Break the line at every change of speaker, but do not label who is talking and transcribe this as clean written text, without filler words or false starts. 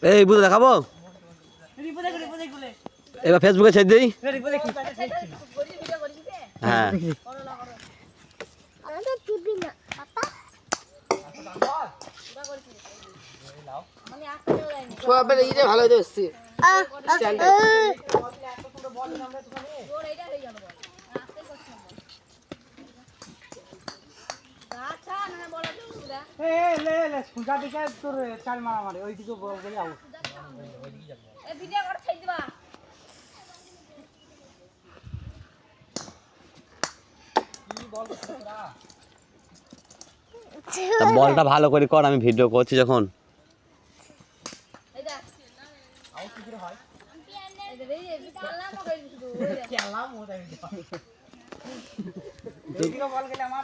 এই বুঝে দেখাবো এবার ফেসবুকে ছেড়ে দিই হ্যাঁ ভালো হয়েছে তোর চাল মারা মারে ওইদিকে বলে যাবো বলটা ভালো করে কর আমি ভিডিও করছি যখন বল গেলে আমার